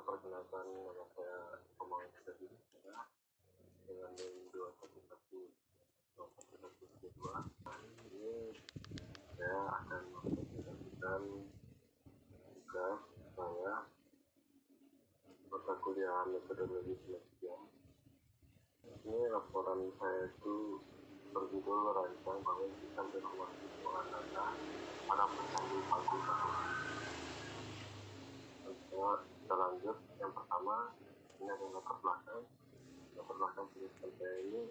perkenalkan nama saya Komang Tadi dengan NIM 2111132. Ini saya akan mempresentasikan tugas saya mata kuliah metodologi seleksian. Ini laporan saya itu berjudul Rancang Bangun Sistem Informasi Pengolahan Data pada Pecandu Paku. Kita lanjut. Yang pertama, ini ada latar belakang. Latar belakang penelitian saya ini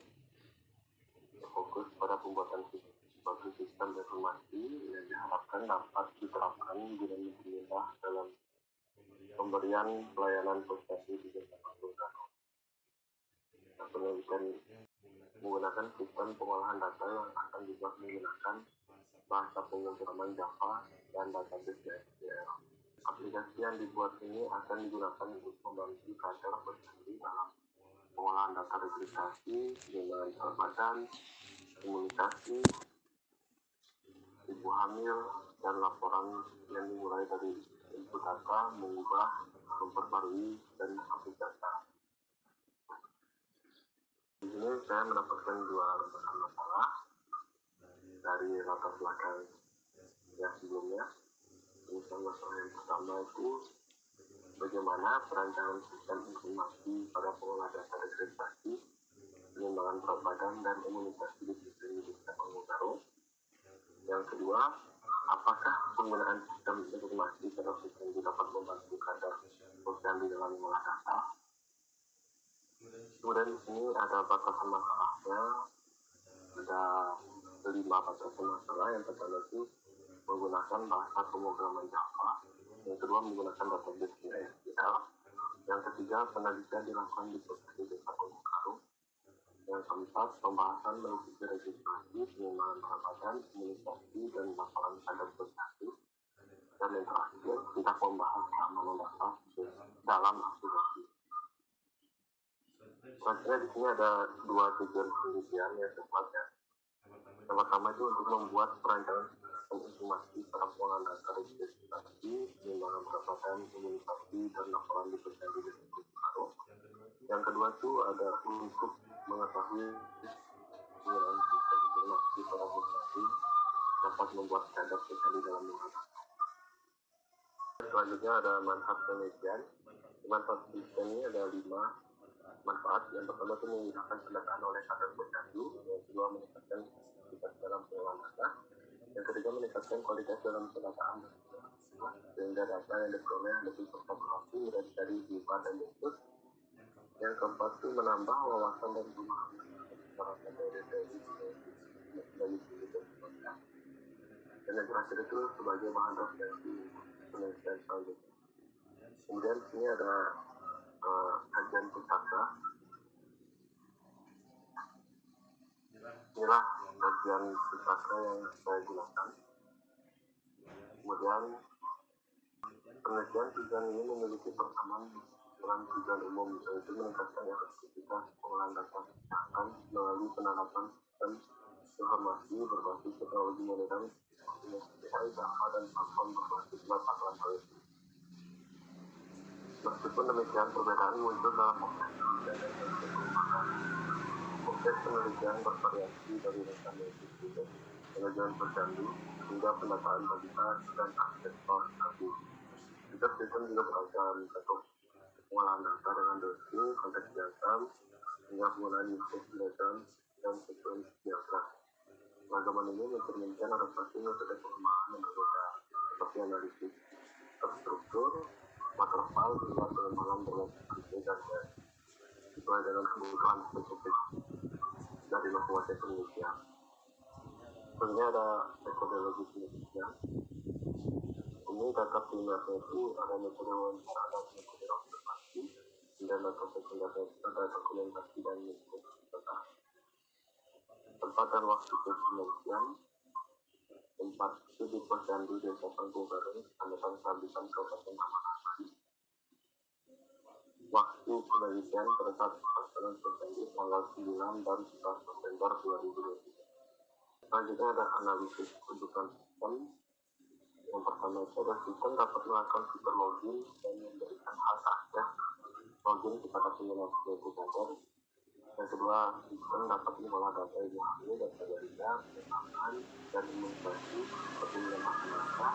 fokus pada pembuatan suatu sistem informasi yang diharapkan dapat diterapkan guna mempermudah dalam pemberian pelayanan prestasi di Desa Paku. Penelitian menggunakan sistem pengolahan data yang akan dibuat menggunakan bahasa pemrograman Java dan database SQL. Aplikasi yang dibuat ini akan digunakan untuk membantu kader berjanji dalam pengolahan data registrasi, penerimaan berat badan, komunikasi, ibu hamil, dan laporan yang dimulai dari input data, mengubah, memperbarui, dan update data. Di sini saya mendapatkan dua masalah dari latar belakang yang sebelumnya. Masalah yang pertama itu bagaimana perancangan sistem informasi pada pengolah data registrasi, pengembangan berat badan, dan komunikasi di sistem Desa Paku. Yang kedua, apakah penggunaan sistem informasi pada sistem dapat membantu kader posyandu dalam mengolah data? Kemudian di sini ada batasan masalahnya, ada 5 batasan masalah. Yang pertama itu menggunakan bahasa pemrograman Java, yang kedua menggunakan database SQL, yang ketiga penelitian dilakukan di provinsi Desa Paku, yang keempat pembahasan mengikuti registrasi, pengembangan berat badan, komunikasi, dan laporan kader posyandu, dan yang terakhir kita membahas keamanan data dalam aplikasi. Selanjutnya di sini ada dua tujuan penelitian yang tepatnya. Yang pertama itu untuk membuat perancangan sistem informasi pada pengolahan data registrasi, pengembangan berat badan, komunikasi, dan laporan di posyandu Desa Paku. Yang kedua itu ada untuk mengetahui penggunaan sistem informasi pada posyandu dapat membuat kader posyandu dalam mengolah data. Selanjutnya ada manfaat penelitian. Manfaat penelitian ini ada 5 manfaat. Yang pertama itu menggunakan pendataan oleh kader posyandu, yang kedua meningkatkan kualitas dalam pengolahan data, yang ketiga meningkatkan kualitas dalam pendataan sehingga data yang diperoleh lebih terkompilasi dari hibah dan input. Yang keempat itu menambah wawasan dan pemahaman masyarakat dari dan yang terakhir itu sebagai bahan referensi penelitian selanjutnya. Kemudian di sini ada kajian pustaka. Inilah kajian pustaka yang saya gunakan. Kemudian penelitian tujuan ini memiliki persamaan dengan tujuan umum, yaitu meningkatkan efektivitas pengolahan data kesehatan melalui penerapan sistem informasi berbasis teknologi modern seperti AI, Java, dan platform berbasis data analysis. Meskipun demikian, perbedaan muncul dalam penelitian dan pengembangan. Proses penelitian bervariasi dari data medis, penelitian posyandu, hingga pendataan habitat dan aspek kualitatif. Juga sistem juga beragam, untuk pengolahan data dengan dosis, konteks diagram, hingga penggunaan usage diagram dan sequence diagram. Ragaman ini mencerminkan adaptasi metode pengembangan yang berbeda, seperti analisis terstruktur, waterfall, hingga pengembangan berbasis dan sesuai dengan kebutuhan spesifik dari masing-masing penelitian. Sebenarnya ada metodologi penelitian. Ini data primernya itu ada metode wawancara dan metode observasi, dan data sekundernya itu ada dokumentasi dan metode data. Tempat dan waktu penelitian. Tempat itu di posyandu Desa Paku, Kecamatan Sabitan, Kabupaten Pamekasan. Waktu penelitian pada saat pelaksanaan posyandu tanggal 9 dan 11 November 2023. Selanjutnya ada analisis kebutuhan sistem. Yang pertama itu adalah sistem dapat melakukan fitur login dan memberikan hak akses login kepada pengguna aplikator. Yang kedua, sistem dapat mengolah data yang diambil data jaringan, pengembangan, dan imunisasi seperti menambahkan data,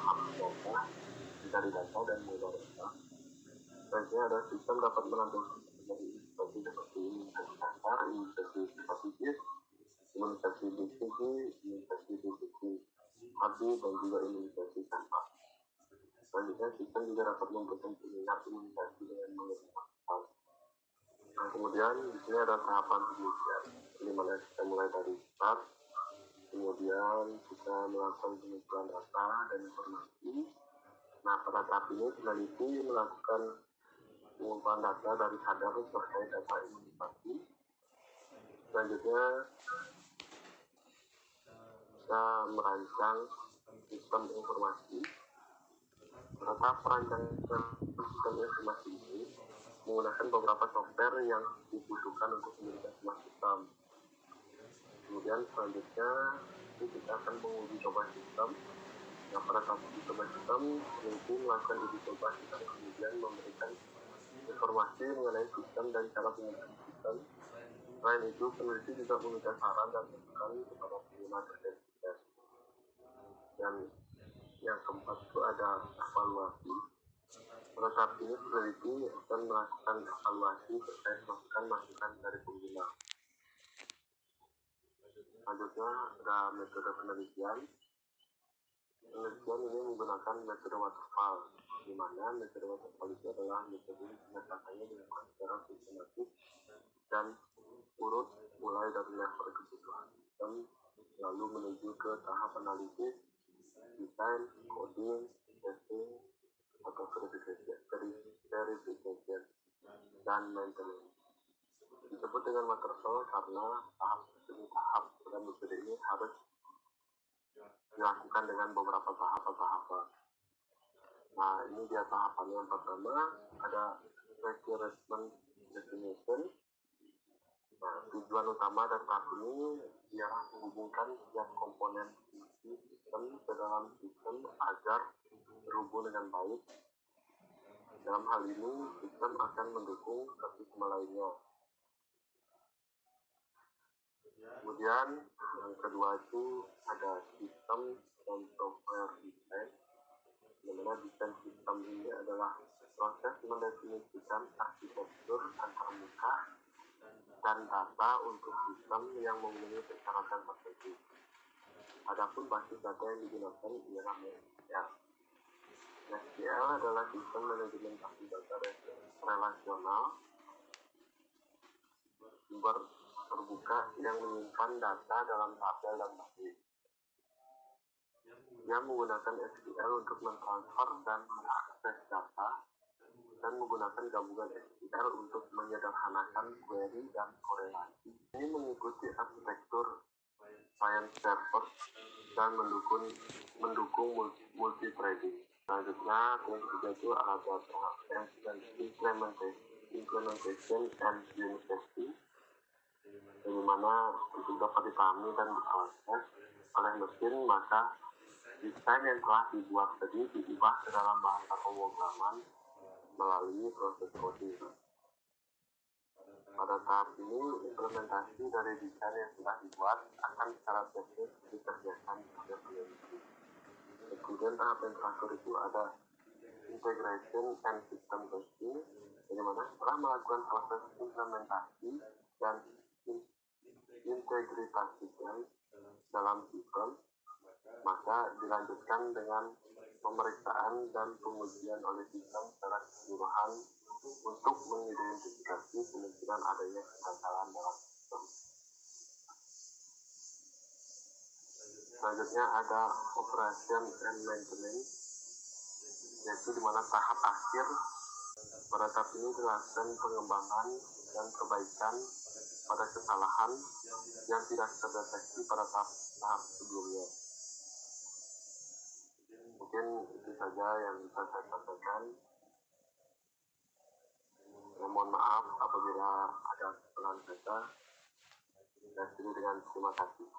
hapus data, mencari data, dan mengubah data. Selanjutnya ada sistem dapat menampilkan dari imunisasi seperti imunisasi kasar, imunisasi hepatitis, imunisasi BCG, imunisasi BCG AB, dan juga imunisasi campak. Selanjutnya, sistem juga dapat memberikan pengingat imunisasi dengan menggunakan hal. Nah, kemudian di sini ada tahapan penelitian, di mana kita mulai dari start, kemudian kita melakukan pengumpulan data dan informasi. Nah, pada tahap ini peneliti melakukan pengumpulan data dari sadar terkait data imunisasi. Selanjutnya kita merancang sistem informasi. Pada tahap perancangan sistem informasi ini menggunakan beberapa software yang dibutuhkan untuk menjadikan sebuah sistem. Kemudian selanjutnya kita akan menguji coba sistem. Yang pada tahap uji coba sistem, peneliti melakukan uji coba sistem kemudian memberikan informasi mengenai sistem dan cara penggunaan sistem. Selain itu, peneliti juga meminta saran dan masukan kepada pengguna terkait sistem. Dan yang keempat itu ada evaluasi. Pada tahap ini peneliti akan melakukan evaluasi terkait masukan-masukan dari pengguna. Selanjutnya ada metode penelitian. Penelitian ini menggunakan metode waterfall, di mana metode waterfall itu adalah metode pendekatannya dilakukan secara sistematik dan urut mulai dari level kebutuhan sistem lalu menuju ke tahap analisis, desain, coding, testing, atau verification, dan maintenance. Disebut dengan waterfall karena tahap dalam metode ini harus dilakukan dengan beberapa tahapan. Nah, ini dia tahapan yang pertama, ada requirement definition. Nah, tujuan utama dari tahap ini yang menghubungkan setiap komponen sistem ke dalam sistem agar terhubung dengan baik. Dalam hal ini, sistem akan mendukung satu sama lainnya. Kemudian yang kedua itu ada sistem dan software design. Dimana desain sistem ini adalah proses mendefinisikan arsitektur antarmuka dan data untuk sistem yang memenuhi persyaratan tertentu. Adapun basis data yang digunakan ialah SQL. SQL adalah sistem manajemen basis data relasional sumber terbuka yang menyimpan data dalam tabel dan basis. Dia menggunakan SQL untuk mentransfer dan mengakses data dan menggunakan gabungan SQL untuk menyederhanakan query dan korelasi. Ini mengikuti arsitektur client server dan mendukung multi-threading. Selanjutnya, yang ketiga itu ada implementation and unit testing, di mana itu dapat dipahami dan diproses oleh mesin, maka desain yang telah dibuat tadi diubah ke dalam bahasa pemrograman melalui proses coding. Pada tahap ini, implementasi dari desain yang sudah dibuat akan secara teknis dikerjakan oleh peneliti. Kemudian tahap yang terakhir itu ada integration and system testing, di mana setelah melakukan proses implementasi dan integritasinya dalam sistem, maka dilanjutkan dengan pemeriksaan dan pengujian oleh sistem secara keseluruhan untuk mengidentifikasi kemungkinan adanya kegagalan dalam sistem. Selanjutnya ada operation and maintenance, yaitu di mana tahap akhir. Pada tahap ini dilakukan pengembangan dan perbaikan pada kesalahan yang tidak terdeteksi pada tahap sebelumnya. Mungkin itu saja yang bisa saya sampaikan. Mohon maaf apabila ada kesalahan kata. Dan dengan terima kasih.